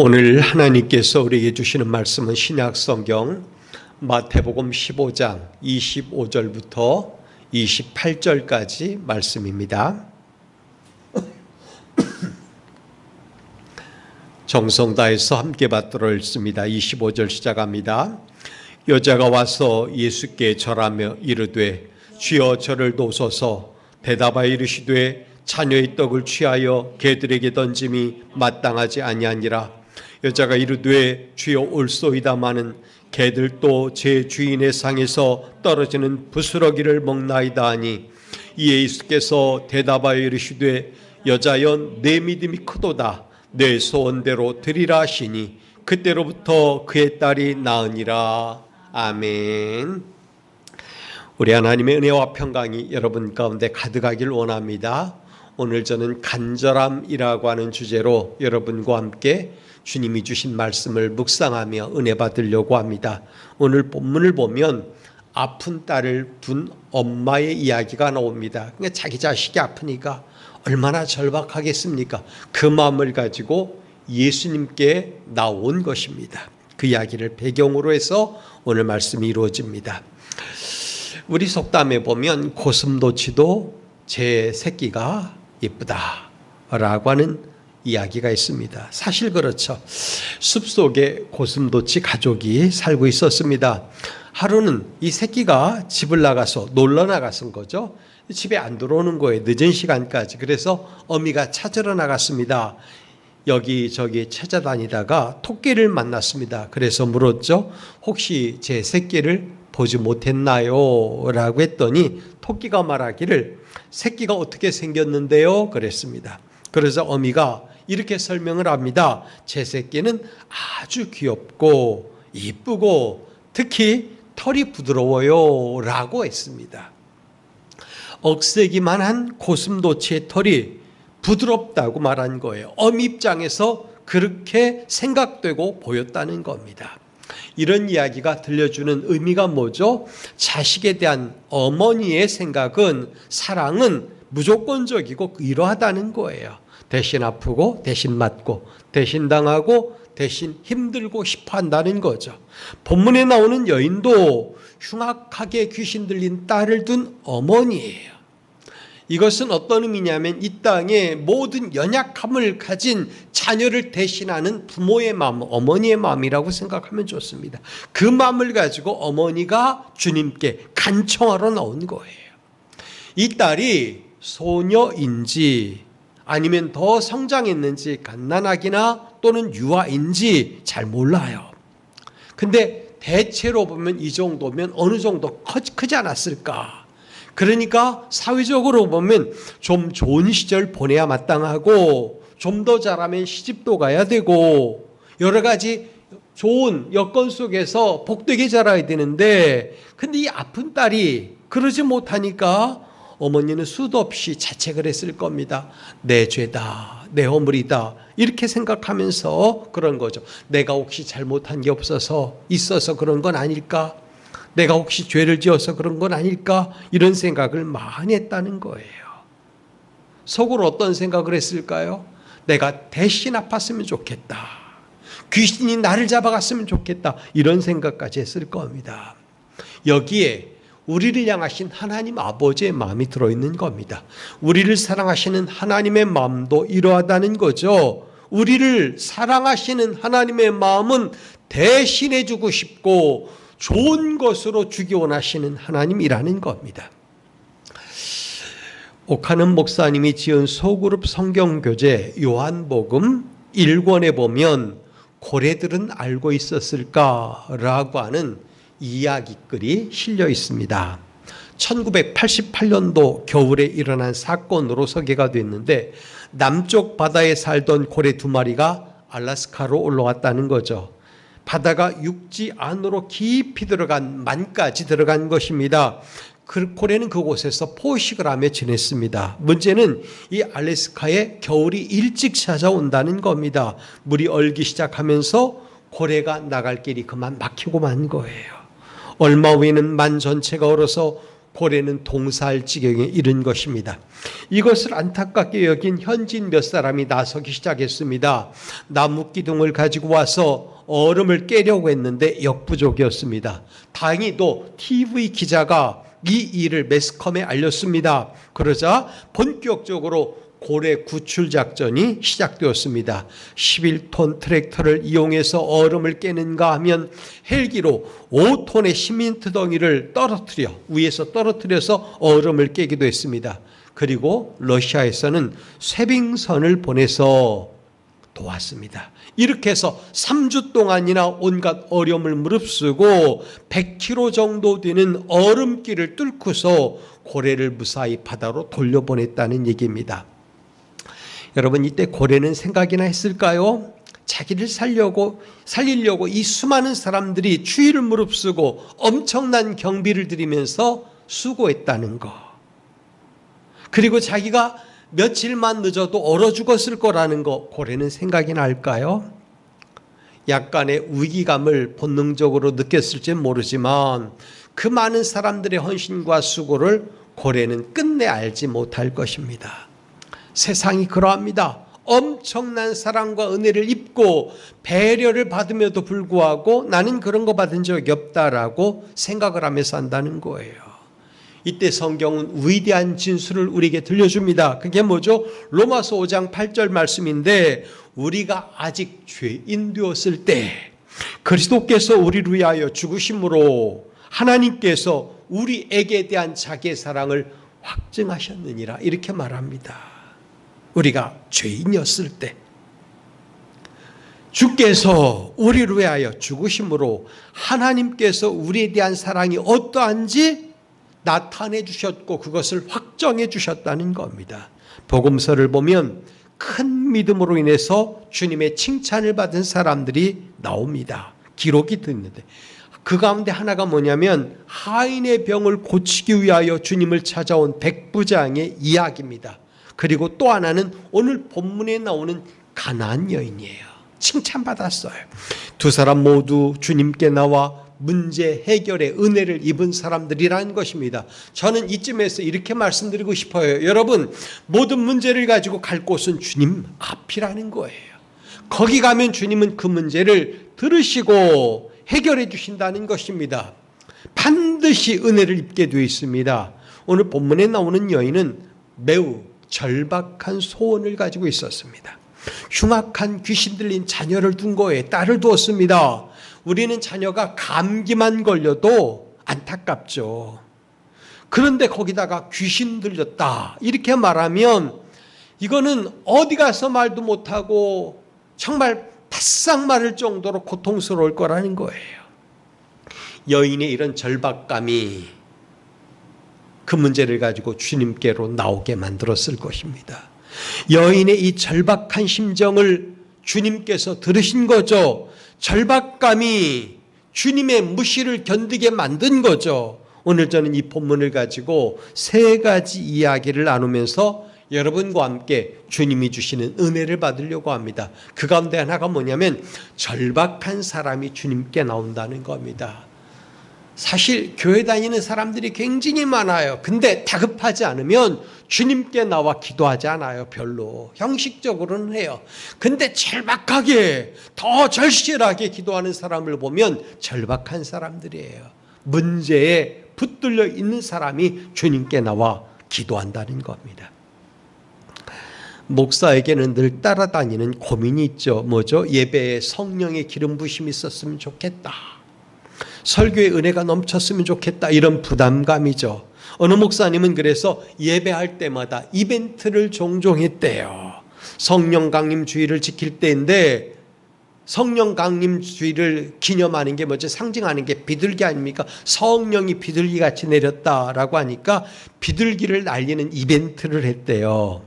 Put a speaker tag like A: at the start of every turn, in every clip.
A: 오늘 하나님께서 우리에게 주시는 말씀은 신약성경 마태복음 15장 25절부터 28절까지 말씀입니다. 정성 다해서 함께 받들어 읽습니다. 25절 시작합니다. 여자가 와서 예수께 절하며 이르되 주여 저를 도우소서. 대답하여 이르시되 자녀의 떡을 취하여 개들에게 던짐이 마땅하지 아니하니라. 여자가 이르되 주여 옳소이다마는 개들도 제 주인의 상에서 떨어지는 부스러기를 먹나이다 하니, 이에 예수께서 대답하여 이르시되 여자여 내 믿음이 크도다. 내 소원대로 드리라 하시니 그때로부터 그의 딸이 나으니라. 아멘. 우리 하나님의 은혜와 평강이 여러분 가운데 가득하길 원합니다. 오늘 저는 간절함이라고 하는 주제로 여러분과 함께 주님이 주신 말씀을 묵상하며 은혜 받으려고 합니다. 오늘 본문을 보면 아픈 딸을 둔 엄마의 이야기가 나옵니다. 그러니까 자기 자식이 아프니까 얼마나 절박하겠습니까? 그 마음을 가지고 예수님께 나온 것입니다. 그 이야기를 배경으로 해서 오늘 말씀이 이루어집니다. 우리 속담에 보면 고슴도치도 제 새끼가 예쁘다라고 하는 이야기가 있습니다. 사실 그렇죠. 숲속에 고슴도치 가족이 살고 있었습니다. 하루는 이 새끼가 집을 나가서 놀러 나갔은 거죠. 집에 안 들어오는 거예요. 늦은 시간까지. 그래서 어미가 찾으러 나갔습니다. 여기저기 찾아다니다가 토끼를 만났습니다. 그래서 물었죠. 혹시 제 새끼를 보지 못했나요? 라고 했더니 토끼가 말하기를 새끼가 어떻게 생겼는데요? 그랬습니다. 그래서 어미가 이렇게 설명을 합니다. 제 새끼는 아주 귀엽고 이쁘고 특히 털이 부드러워요 라고 했습니다. 억세기만 한 고슴도치의 털이 부드럽다고 말한 거예요. 어미 입장에서 그렇게 생각되고 보였다는 겁니다. 이런 이야기가 들려주는 의미가 뭐죠? 자식에 대한 어머니의 생각은, 사랑은 무조건적이고 이러하다는 거예요. 대신 아프고 대신 맞고 대신 당하고 대신 힘들고 싶어 한다는 거죠. 본문에 나오는 여인도 흉악하게 귀신 들린 딸을 둔 어머니예요. 이것은 어떤 의미냐면 이 땅에 모든 연약함을 가진 자녀를 대신하는 부모의 마음, 어머니의 마음이라고 생각하면 좋습니다. 그 마음을 가지고 어머니가 주님께 간청하러 나온 거예요. 이 딸이 소녀인지 아니면 더 성장했는지, 갓난아기나 또는 유아인지 잘 몰라요. 근데 대체로 보면 이 정도면 어느 정도 크지 않았을까? 그러니까 사회적으로 보면 좀 좋은 시절 보내야 마땅하고, 좀 더 잘하면 시집도 가야 되고, 여러 가지 좋은 여건 속에서 복되게 자라야 되는데, 근데 이 아픈 딸이 그러지 못하니까 어머니는 수도 없이 자책을 했을 겁니다. 내 죄다, 내 허물이다, 이렇게 생각하면서 그런 거죠. 내가 혹시 잘못한 게 있어서 그런 건 아닐까? 내가 혹시 죄를 지어서 그런 건 아닐까? 이런 생각을 많이 했다는 거예요. 속으로 어떤 생각을 했을까요? 내가 대신 아팠으면 좋겠다. 귀신이 나를 잡아갔으면 좋겠다. 이런 생각까지 했을 겁니다. 여기에 우리를 향하신 하나님 아버지의 마음이 들어있는 겁니다. 우리를 사랑하시는 하나님의 마음도 이러하다는 거죠. 우리를 사랑하시는 하나님의 마음은 대신해 주고 싶고 좋은 것으로 주기 원하시는 하나님이라는 겁니다. 옥하는 목사님이 지은 소그룹 성경교재 요한복음 1권에 보면 고래들은 알고 있었을까라고 하는 이야기글이 실려 있습니다. 1988년도 겨울에 일어난 사건으로 소개가 됐는데, 남쪽 바다에 살던 고래 2마리가 알래스카로 올라왔다는 거죠. 바다가 육지 안으로 깊이 들어간 만까지 들어간 것입니다. 그 고래는 그곳에서 포식을 하며 지냈습니다. 문제는 이 알래스카에 겨울이 일찍 찾아온다는 겁니다. 물이 얼기 시작하면서 고래가 나갈 길이 그만 막히고 만 거예요. 얼마 후에는 만 전체가 얼어서 고래는 동사할 지경에 이른 것입니다. 이것을 안타깝게 여긴 현지인 몇 사람이 나서기 시작했습니다. 나무 기둥을 가지고 와서 얼음을 깨려고 했는데 역부족이었습니다. 다행히 또 TV 기자가 이 일을 매스컴에 알렸습니다. 그러자 본격적으로 고래 구출 작전이 시작되었습니다. 11톤 트랙터를 이용해서 얼음을 깨는가 하면 헬기로 5톤의 시멘트 덩이를 위에서 떨어뜨려서 얼음을 깨기도 했습니다. 그리고 러시아에서는 쇄빙선을 보내서 도왔습니다. 이렇게 해서 3주 동안이나 온갖 어려움을 무릅쓰고 100km 정도 되는 얼음길을 뚫고서 고래를 무사히 바다로 돌려보냈다는 얘기입니다. 여러분, 이때 고래는 생각이나 했을까요? 자기를 살리려고 이 수많은 사람들이 추위를 무릅쓰고 엄청난 경비를 들이면서 수고했다는 거, 그리고 자기가 며칠만 늦어도 얼어 죽었을 거라는 거, 고래는 생각이 날까요? 약간의 위기감을 본능적으로 느꼈을지는 모르지만 그 많은 사람들의 헌신과 수고를 고래는 끝내 알지 못할 것입니다. 세상이 그러합니다. 엄청난 사랑과 은혜를 입고 배려를 받음에도 불구하고 나는 그런 거 받은 적이 없다라고 생각을 하며 산다는 거예요. 이때 성경은 위대한 진술을 우리에게 들려줍니다. 그게 뭐죠? 로마서 5장 8절 말씀인데, 우리가 아직 죄인 되었을 때 그리스도께서 우리를 위하여 죽으심으로 하나님께서 우리에게 대한 자기의 사랑을 확증하셨느니라, 이렇게 말합니다. 우리가 죄인이었을 때 주께서 우리를 위하여 죽으심으로 하나님께서 우리에 대한 사랑이 어떠한지 나타내 주셨고 그것을 확정해 주셨다는 겁니다. 복음서를 보면 큰 믿음으로 인해서 주님의 칭찬을 받은 사람들이 나옵니다. 기록이 듣는데 그 가운데 하나가 뭐냐면 하인의 병을 고치기 위하여 주님을 찾아온 백부장의 이야기입니다. 그리고 또 하나는 오늘 본문에 나오는 가나안 여인이에요. 칭찬받았어요. 두 사람 모두 주님께 나와 문제 해결의 은혜를 입은 사람들이라는 것입니다. 저는 이쯤에서 이렇게 말씀드리고 싶어요. 여러분, 모든 문제를 가지고 갈 곳은 주님 앞이라는 거예요. 거기 가면 주님은 그 문제를 들으시고 해결해 주신다는 것입니다. 반드시 은혜를 입게 되어 있습니다. 오늘 본문에 나오는 여인은 매우 절박한 소원을 가지고 있었습니다. 흉악한 귀신 들린 자녀를 둔 거에 딸을 두었습니다. 우리는 자녀가 감기만 걸려도 안타깝죠. 그런데 거기다가 귀신 들렸다 이렇게 말하면 이거는 어디 가서 말도 못하고 정말 바싹 마를 정도로 고통스러울 거라는 거예요. 여인의 이런 절박감이 그 문제를 가지고 주님께로 나오게 만들었을 것입니다. 여인의 이 절박한 심정을 주님께서 들으신 거죠. 절박감이 주님의 무시를 견디게 만든 거죠. 오늘 저는 이 본문을 가지고 세 가지 이야기를 나누면서 여러분과 함께 주님이 주시는 은혜를 받으려고 합니다. 그 가운데 하나가 뭐냐면 절박한 사람이 주님께 나온다는 겁니다. 사실 교회 다니는 사람들이 굉장히 많아요. 근데 다급하지 않으면 주님께 나와 기도하지 않아요. 별로. 형식적으로는 해요. 근데 절박하게 더 절실하게 기도하는 사람을 보면 절박한 사람들이에요. 문제에 붙들려 있는 사람이 주님께 나와 기도한다는 겁니다. 목사에게는 늘 따라다니는 고민이 있죠. 뭐죠? 예배에 성령의 기름 부심이 있었으면 좋겠다. 설교의 은혜가 넘쳤으면 좋겠다. 이런 부담감이죠. 어느 목사님은 그래서 예배할 때마다 이벤트를 종종 했대요. 성령 강림 주일을 지킬 때인데 성령 강림 주일을 기념하는 게 뭐죠? 상징하는 게 비둘기 아닙니까? 성령이 비둘기 같이 내렸다라고 하니까 비둘기를 날리는 이벤트를 했대요.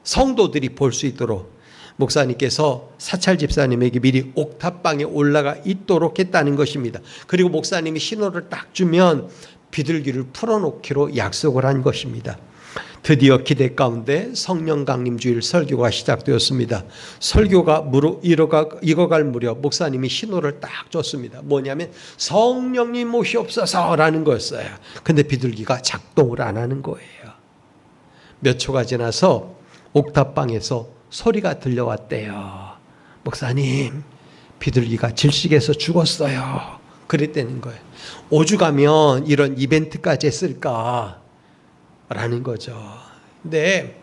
A: 성도들이 볼 수 있도록 목사님께서 사찰 집사님에게 미리 옥탑방에 올라가 있도록 했다는 것입니다. 그리고 목사님이 신호를 딱 주면 비둘기를 풀어놓기로 약속을 한 것입니다. 드디어 기대 가운데 성령 강림 주일 설교가 시작되었습니다. 설교가 익어갈 무렵 목사님이 신호를 딱 줬습니다. 뭐냐면 성령님 오시옵소서라는 거였어요. 근데 비둘기가 작동을 안 하는 거예요. 몇 초가 지나서 옥탑방에서 소리가 들려왔대요. 목사님, 비둘기가 질식해서 죽었어요. 그랬다는 거예요. 오죽하면 이런 이벤트까지 했을까? 라는 거죠. 근데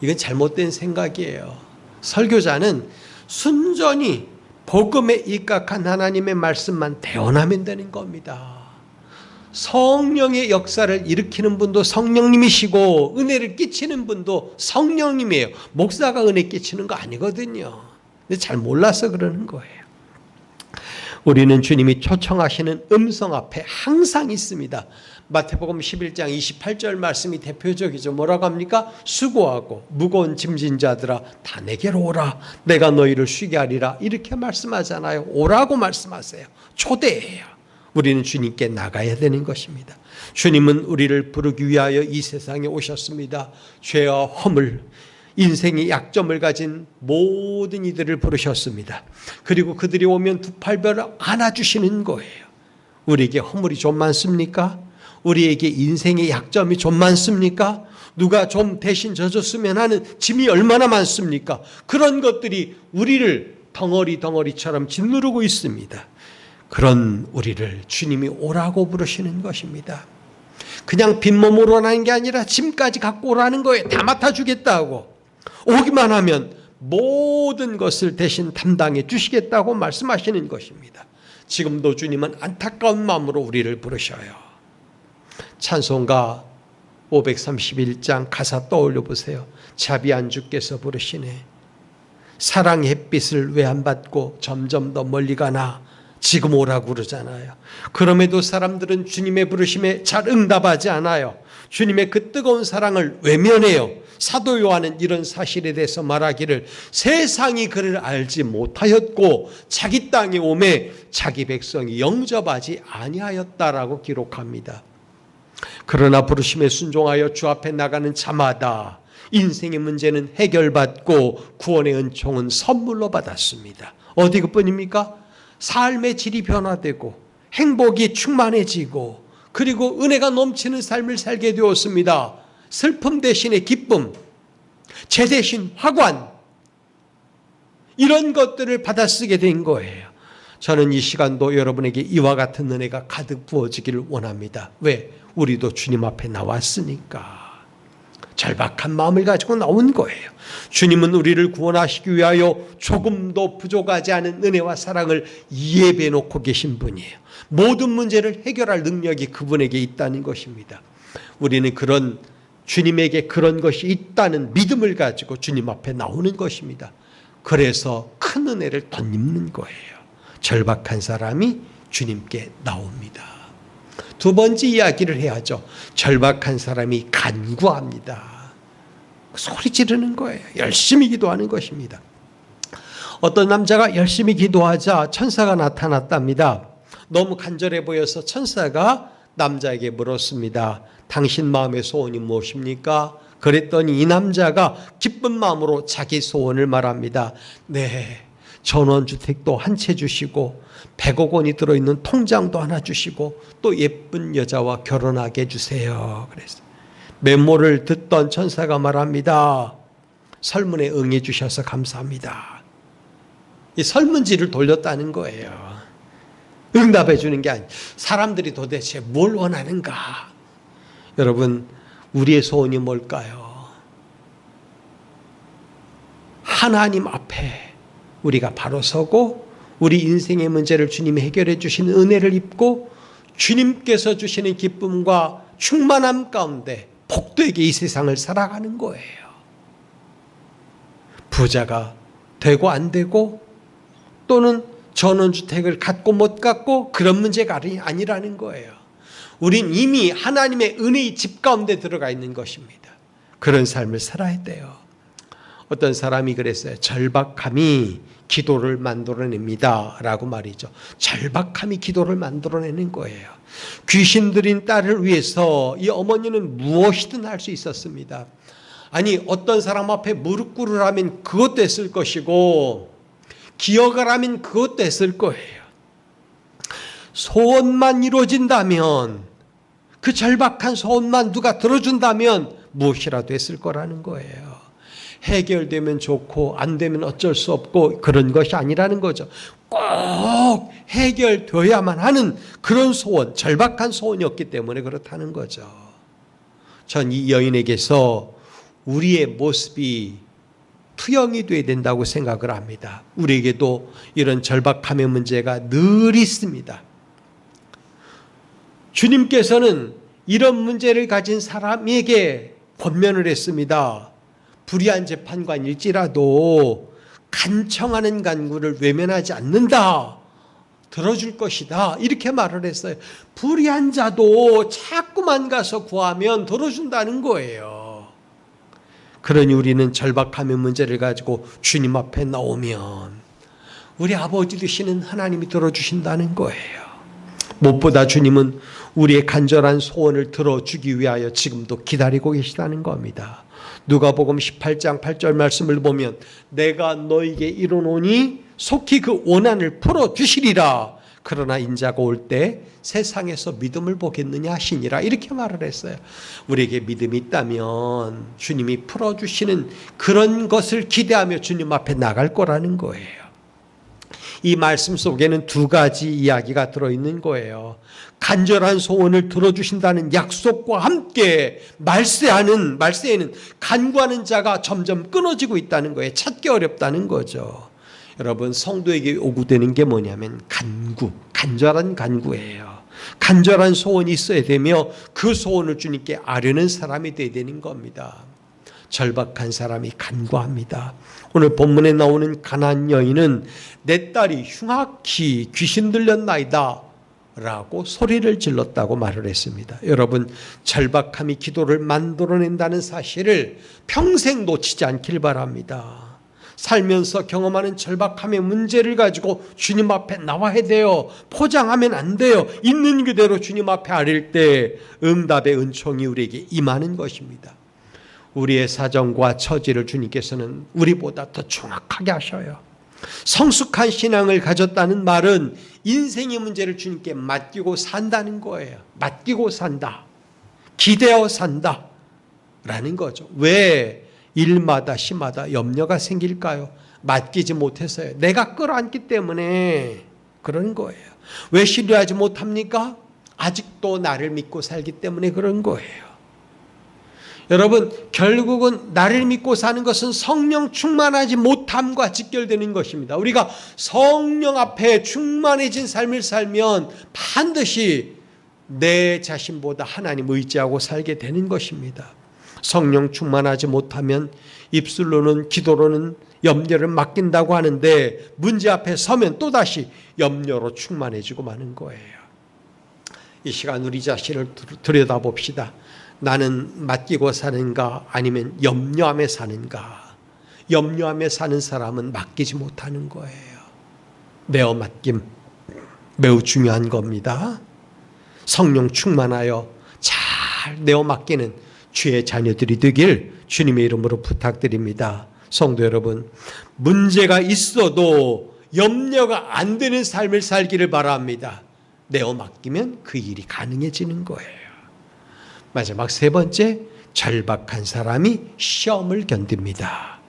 A: 이건 잘못된 생각이에요. 설교자는 순전히 복음에 입각한 하나님의 말씀만 대언하면 되는 겁니다. 성령의 역사를 일으키는 분도 성령님이시고 은혜를 끼치는 분도 성령님이에요. 목사가 은혜 끼치는 거 아니거든요. 근데 잘 몰라서 그러는 거예요. 우리는 주님이 초청하시는 음성 앞에 항상 있습니다. 마태복음 11장 28절 말씀이 대표적이죠. 뭐라고 합니까? 수고하고 무거운 짐진 자들아 다 내게로 오라. 내가 너희를 쉬게 하리라. 이렇게 말씀하잖아요. 오라고 말씀하세요. 초대해요. 우리는 주님께 나가야 되는 것입니다. 주님은 우리를 부르기 위하여 이 세상에 오셨습니다. 죄와 허물, 인생의 약점을 가진 모든 이들을 부르셨습니다. 그리고 그들이 오면 두 팔벌을 안아주시는 거예요. 우리에게 허물이 좀 많습니까? 우리에게 인생의 약점이 좀 많습니까? 누가 좀 대신 져줬으면 하는 짐이 얼마나 많습니까? 그런 것들이 우리를 덩어리처럼 짓누르고 있습니다. 그런 우리를 주님이 오라고 부르시는 것입니다. 그냥 빈몸으로 오라는 게 아니라 짐까지 갖고 오라는 거예요. 다 맡아주겠다고. 오기만 하면 모든 것을 대신 담당해 주시겠다고 말씀하시는 것입니다. 지금도 주님은 안타까운 마음으로 우리를 부르셔요. 찬송가 531장 가사 떠올려 보세요. 자비한 주께서 부르시네. 사랑의 햇빛을 왜 안 받고 점점 더 멀리 가나. 지금 오라고 그러잖아요. 그럼에도 사람들은 주님의 부르심에 잘 응답하지 않아요. 주님의 그 뜨거운 사랑을 외면해요. 사도 요한은 이런 사실에 대해서 말하기를 세상이 그를 알지 못하였고 자기 땅에 오매 자기 백성이 영접하지 아니하였다라고 기록합니다. 그러나 부르심에 순종하여 주 앞에 나가는 자마다 인생의 문제는 해결받고 구원의 은총은 선물로 받았습니다. 어디 그뿐입니까? 삶의 질이 변화되고 행복이 충만해지고 그리고 은혜가 넘치는 삶을 살게 되었습니다. 슬픔 대신에 기쁨, 죄 대신 화관, 이런 것들을 받아쓰게 된 거예요. 저는 이 시간도 여러분에게 이와 같은 은혜가 가득 부어지기를 원합니다. 왜? 우리도 주님 앞에 나왔으니까. 절박한 마음을 가지고 나온 거예요. 주님은 우리를 구원하시기 위하여 조금도 부족하지 않은 은혜와 사랑을 예배해 놓고 계신 분이에요. 모든 문제를 해결할 능력이 그분에게 있다는 것입니다. 우리는 그런 주님에게 그런 것이 있다는 믿음을 가지고 주님 앞에 나오는 것입니다. 그래서 큰 은혜를 덧입는 거예요. 절박한 사람이 주님께 나옵니다. 두 번째 이야기를 해야죠. 절박한 사람이 간구합니다. 소리 지르는 거예요. 열심히 기도하는 것입니다. 어떤 남자가 열심히 기도하자 천사가 나타났답니다. 너무 간절해 보여서 천사가 남자에게 물었습니다. 당신 마음의 소원이 무엇입니까? 그랬더니 이 남자가 기쁜 마음으로 자기 소원을 말합니다. 네, 전원주택도 한 채 주시고 100억 원이 들어있는 통장도 하나 주시고 또 예쁜 여자와 결혼하게 해주세요. 그래서 메모를 듣던 천사가 말합니다. 설문에 응해 주셔서 감사합니다. 이 설문지를 돌렸다는 거예요. 응답해 주는 게 아니에요. 사람들이 도대체 뭘 원하는가? 여러분, 우리의 소원이 뭘까요? 하나님 앞에 우리가 바로 서고 우리 인생의 문제를 주님이 해결해 주시는 은혜를 입고 주님께서 주시는 기쁨과 충만함 가운데 복되게 이 세상을 살아가는 거예요. 부자가 되고 안 되고 또는 전원주택을 갖고 못 갖고 그런 문제가 아니라는 거예요. 우린 이미 하나님의 은혜의 집 가운데 들어가 있는 것입니다. 그런 삶을 살아야 돼요. 어떤 사람이 그랬어요. 절박함이 기도를 만들어냅니다 라고 말이죠. 절박함이 기도를 만들어내는 거예요. 귀신 들인 딸을 위해서 이 어머니는 무엇이든 할 수 있었습니다. 아니, 어떤 사람 앞에 무릎 꿇으라면 그것도 했을 것이고 기어가라면 그것도 했을 거예요. 소원만 이루어진다면, 그 절박한 소원만 누가 들어준다면 무엇이라도 했을 거라는 거예요. 해결되면 좋고 안 되면 어쩔 수 없고 그런 것이 아니라는 거죠. 꼭 해결되어야만 하는 그런 소원, 절박한 소원이었기 때문에 그렇다는 거죠. 전 이 여인에게서 우리의 모습이 투영이 돼야 된다고 생각을 합니다. 우리에게도 이런 절박함의 문제가 늘 있습니다. 주님께서는 이런 문제를 가진 사람에게 권면을 했습니다. 불의한 재판관일지라도 간청하는 간구를 외면하지 않는다. 들어줄 것이다. 이렇게 말을 했어요. 불의한 자도 자꾸만 가서 구하면 들어준다는 거예요. 그러니 우리는 절박함의 문제를 가지고 주님 앞에 나오면 우리 아버지 되시는 하나님이 들어주신다는 거예요. 무엇보다 주님은 우리의 간절한 소원을 들어주기 위하여 지금도 기다리고 계시다는 겁니다. 누가복음 18장 8절 말씀을 보면 내가 너에게 이르노니 속히 그 원한을 풀어주시리라. 그러나 인자가 올 때 세상에서 믿음을 보겠느냐 하시니라. 이렇게 말을 했어요. 우리에게 믿음이 있다면 주님이 풀어주시는 그런 것을 기대하며 주님 앞에 나갈 거라는 거예요. 이 말씀 속에는 두 가지 이야기가 들어있는 거예요. 간절한 소원을 들어주신다는 약속과 함께 말세에는 간구하는 자가 점점 끊어지고 있다는 거예요. 찾기 어렵다는 거죠. 여러분, 성도에게 요구되는 게 뭐냐면 간절한 간구예요. 간절한 소원이 있어야 되며 그 소원을 주님께 아뢰는 사람이 되어야 되는 겁니다. 절박한 사람이 간구합니다. 오늘 본문에 나오는 가나안 여인은 내 딸이 흉악히 귀신 들렸나이다 라고 소리를 질렀다고 말을 했습니다. 여러분, 절박함이 기도를 만들어낸다는 사실을 평생 놓치지 않길 바랍니다. 살면서 경험하는 절박함의 문제를 가지고 주님 앞에 나와야 돼요. 포장하면 안 돼요. 있는 그대로 주님 앞에 아릴 때 응답의 은총이 우리에게 임하는 것입니다. 우리의 사정과 처지를 주님께서는 우리보다 더 정확하게 하셔요. 성숙한 신앙을 가졌다는 말은 인생의 문제를 주님께 맡기고 산다는 거예요. 맡기고 산다. 기대어 산다. 라는 거죠. 왜 일마다 시마다 염려가 생길까요? 맡기지 못해서요. 내가 끌어안기 때문에 그런 거예요. 왜 신뢰하지 못합니까? 아직도 나를 믿고 살기 때문에 그런 거예요. 여러분, 결국은 나를 믿고 사는 것은 성령 충만하지 못함과 직결되는 것입니다. 우리가 성령 앞에 충만해진 삶을 살면 반드시 내 자신보다 하나님 의지하고 살게 되는 것입니다. 성령 충만하지 못하면 입술로는 기도로는 염려를 맡긴다고 하는데 문제 앞에 서면 또다시 염려로 충만해지고 마는 거예요. 이 시간 우리 자신을 들여다봅시다. 나는 맡기고 사는가 아니면 염려하며 사는가? 염려하며 사는 사람은 맡기지 못하는 거예요. 내어 맡김 매우 중요한 겁니다. 성령 충만하여 잘 내어 맡기는 주의 자녀들이 되길 주님의 이름으로 부탁드립니다. 성도 여러분, 문제가 있어도 염려가 안 되는 삶을 살기를 바랍니다. 내어 맡기면 그 일이 가능해지는 거예요. 마지막 세 번째, 절박한 사람이 시험을 견딥니다.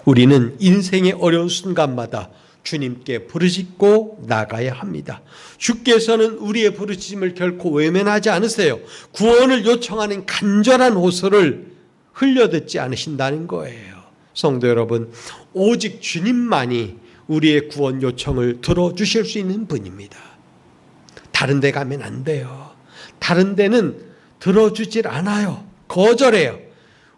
A: 우리는 인생의 어려운 순간마다 주님께 부르짖고 나가야 합니다. 주께서는 우리의 부르짖음을 결코 외면하지 않으세요. 구원을 요청하는 간절한 호소를 흘려듣지 않으신다는 거예요. 성도 여러분, 오직 주님만이 우리의 구원 요청을 들어주실 수 있는 분입니다. 다른 데 가면 안 돼요. 다른 데는 들어주질 않아요. 거절해요.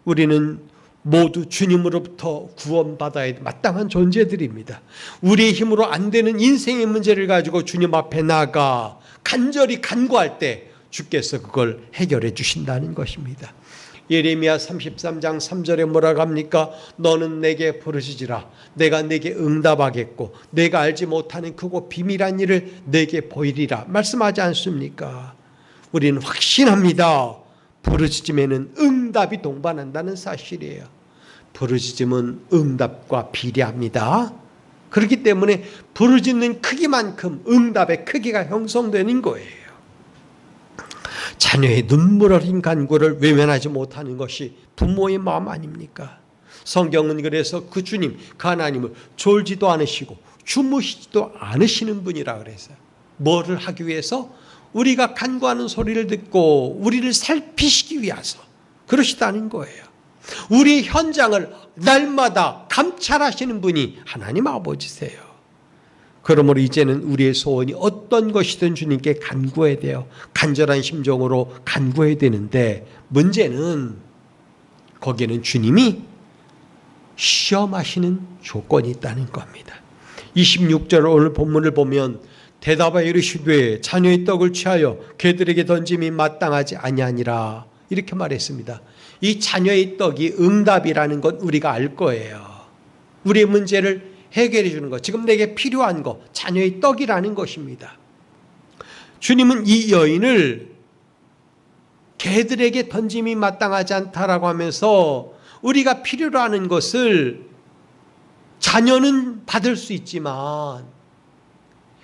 A: 우리는 모두 주님으로부터 구원받아야 마땅한 존재들입니다. 우리의 힘으로 안 되는 인생의 문제를 가지고 주님 앞에 나가 간절히 간구할 때 주께서 그걸 해결해 주신다는 것입니다. 예레미야 33장 3절에 뭐라고 합니까? 너는 내게 부르짖으라. 내가 내게 응답하겠고 내가 알지 못하는 크고 비밀한 일을 내게 보이리라. 말씀하지 않습니까? 우리는 확신합니다. 부르짖음에는 응답이 동반한다는 사실이에요. 부르짖음은 응답과 비례합니다. 그렇기 때문에 부르짖는 크기만큼 응답의 크기가 형성되는 거예요. 자녀의 눈물 어린 간구를 외면하지 못하는 것이 부모의 마음 아닙니까? 성경은 그래서 그 주님, 그 하나님을 졸지도 않으시고 주무시지도 않으시는 분이라 그래서요. 뭐를 하기 위해서? 우리가 간구하는 소리를 듣고 우리를 살피시기 위해서 그러시다는 거예요. 우리 현장을 날마다 감찰하시는 분이 하나님 아버지세요. 그러므로 이제는 우리의 소원이 어떤 것이든 주님께 간구해야 돼요. 간절한 심정으로 간구해야 되는데 문제는 거기에는 주님이 시험하시는 조건이 있다는 겁니다. 26절 오늘 본문을 보면 대답하여 이르시되 자녀의 떡을 취하여 개들에게 던짐이 마땅하지 아니하니라 이렇게 말했습니다. 이 자녀의 떡이 응답이라는 건 우리가 알 거예요. 우리의 문제를 해결해 주는 것, 지금 내게 필요한 것, 자녀의 떡이라는 것입니다. 주님은 이 여인을 개들에게 던짐이 마땅하지 않다라고 하면서 우리가 필요로 하는 것을 자녀는 받을 수 있지만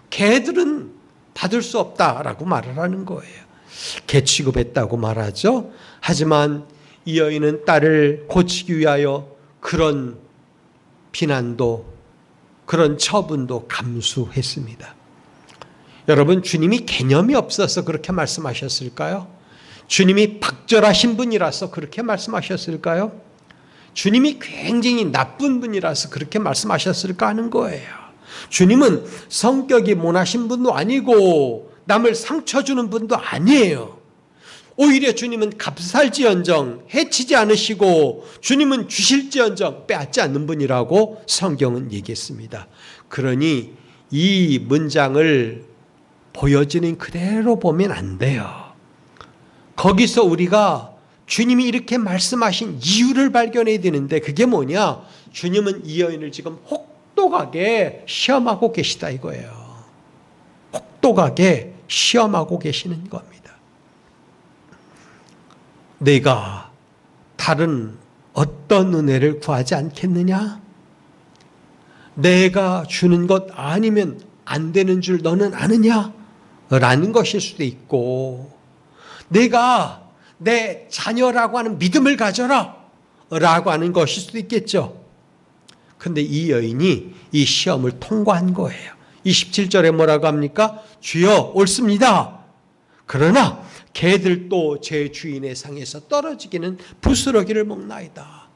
A: 개들은 받을 수 없다라고 말을 하는 거예요. 개 취급했다고 말하죠. 하지만 이 여인은 딸을 고치기 위하여 그런 비난도 그런 처분도 감수했습니다. 여러분, 주님이 개념이 없어서 그렇게 말씀하셨을까요? 주님이 박절하신 분이라서 그렇게 말씀하셨을까요? 주님이 굉장히 나쁜 분이라서 그렇게 말씀하셨을까 하는 거예요. 주님은 성격이 모나신 분도 아니고 남을 상처 주는 분도 아니에요. 오히려 주님은 값살지언정 해치지 않으시고 주님은 주실지언정 빼앗지 않는 분이라고 성경은 얘기했습니다. 그러니 이 문장을 보여지는 그대로 보면 안 돼요. 거기서 우리가 주님이 이렇게 말씀하신 이유를 발견해야 되는데 그게 뭐냐? 주님은 이 여인을 지금 혹독하게 시험하고 계시다 이거예요. 혹독하게 시험하고 계시는 겁니다. 내가 다른 어떤 은혜를 구하지 않겠느냐? 내가 주는 것 아니면 안 되는 줄 너는 아느냐? 라는 것일 수도 있고, 내가 내 자녀라고 하는 믿음을 가져라 라고 하는 것일 수도 있겠죠. 근데 이 여인이 이 시험을 통과한 거예요. 27절에 뭐라고 합니까? 주여 옳습니다. 그러나 개들도 제 주인의 상에서 떨어지기는 부스러기를 먹나이다.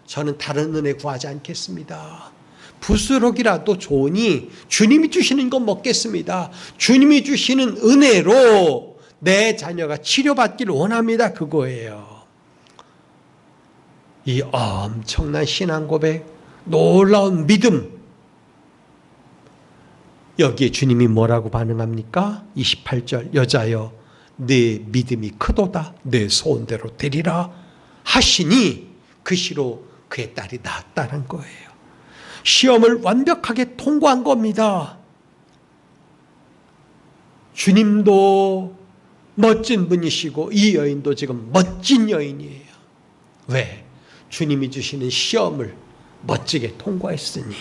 A: 저는 다른 은혜 구하지 않겠습니다. 부스러기라도 좋으니 주님이 주시는 건 먹겠습니다. 주님이 주시는 은혜로 내 자녀가 치료받기를 원합니다. 그거예요. 이 엄청난 신앙 고백, 놀라운 믿음, 여기에 주님이 뭐라고 반응합니까? 28절 여자여 내 믿음이 크도다 내 소원대로 되리라 하시니 그 시로 그의 딸이 낳았다는 거예요. 시험을 완벽하게 통과한 겁니다. 주님도 멋진 분이시고 이 여인도 지금 멋진 여인이에요. 왜? 주님이 주시는 시험을 멋지게 통과했으니.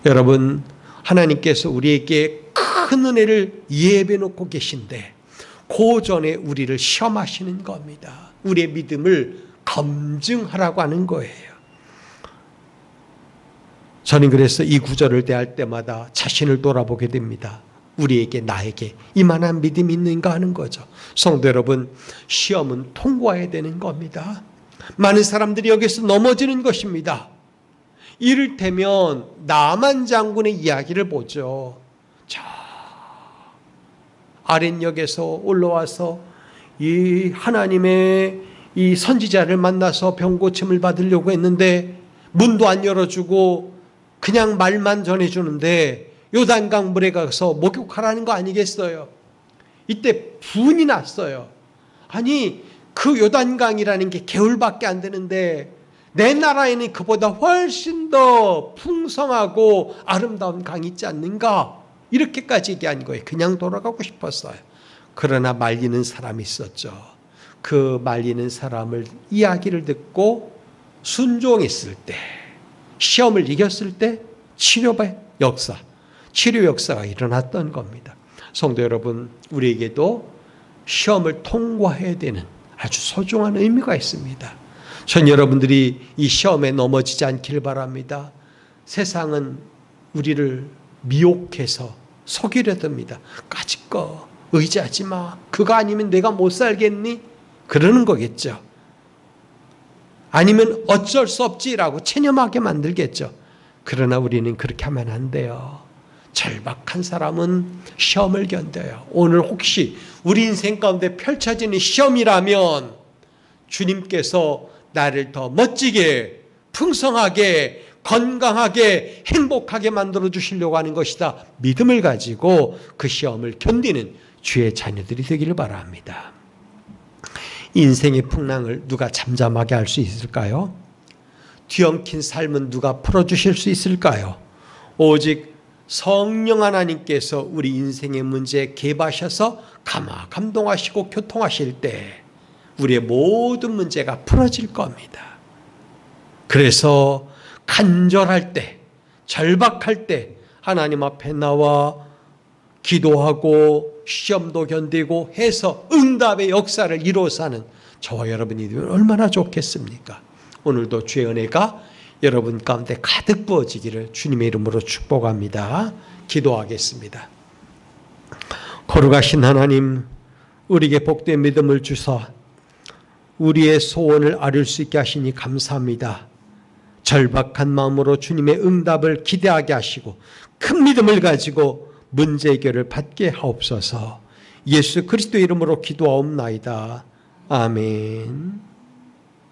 A: 여러분, 하나님께서 우리에게 큰 은혜를 예비해 놓고 계신데 그 전에 우리를 시험하시는 겁니다. 우리의 믿음을 검증하라고 하는 거예요. 저는 그래서 이 구절을 대할 때마다 자신을 돌아보게 됩니다. 우리에게 나에게 이만한 믿음이 있는가 하는 거죠. 성도 여러분, 시험은 통과해야 되는 겁니다. 많은 사람들이 여기서 넘어지는 것입니다. 이를테면 나만 장군의 이야기를 보죠. 저 아랫역에서 올라와서 이 하나님의 이 선지자를 만나서 병고침을 받으려고 했는데 문도 안 열어주고 그냥 말만 전해주는데 요단강 물에 가서 목욕하라는 거 아니겠어요? 이때 분이 났어요. 아니 그 요단강이라는 게 개울밖에 안 되는데 내 나라에는 그보다 훨씬 더 풍성하고 아름다운 강이 있지 않는가? 이렇게까지 얘기한 거예요. 그냥 돌아가고 싶었어요. 그러나 말리는 사람이 있었죠. 그 말리는 사람을 이야기를 듣고 순종했을 때, 시험을 이겼을 때 치료 역사가 일어났던 겁니다. 성도 여러분, 우리에게도 시험을 통과해야 되는 아주 소중한 의미가 있습니다. 전 여러분들이 이 시험에 넘어지지 않기를 바랍니다. 세상은 우리를 미혹해서 속이려 듭니다. 까짓 거 의지하지 마. 그거 아니면 내가 못 살겠니? 그러는 거겠죠. 아니면 어쩔 수 없지라고 체념하게 만들겠죠. 그러나 우리는 그렇게 하면 안 돼요. 절박한 사람은 시험을 견뎌요. 오늘 혹시 우리 인생 가운데 펼쳐지는 시험이라면 주님께서 나를 더 멋지게, 풍성하게, 건강하게, 행복하게 만들어 주시려고 하는 것이다. 믿음을 가지고 그 시험을 견디는 주의 자녀들이 되기를 바랍니다. 인생의 풍랑을 누가 잠잠하게 할 수 있을까요? 뒤엉킨 삶은 누가 풀어주실 수 있을까요? 오직 성령 하나님께서 우리 인생의 문제에 개입하셔서 감동하시고 교통하실 때 우리의 모든 문제가 풀어질 겁니다. 그래서 간절할 때, 절박할 때 하나님 앞에 나와 기도하고 시험도 견디고 해서 응답의 역사를 이루어서 하는 저와 여러분이 되면 얼마나 좋겠습니까? 오늘도 주의 은혜가 여러분 가운데 가득 부어지기를 주님의 이름으로 축복합니다. 기도하겠습니다. 거룩하신 하나님, 우리에게 복된 믿음을 주사 우리의 소원을 아뢰 수 있게 하시니 감사합니다. 절박한 마음으로 주님의 응답을 기대하게 하시고 큰 믿음을 가지고 문제 해결을 받게 하옵소서. 예수 그리스도 이름으로 기도하옵나이다. 아멘.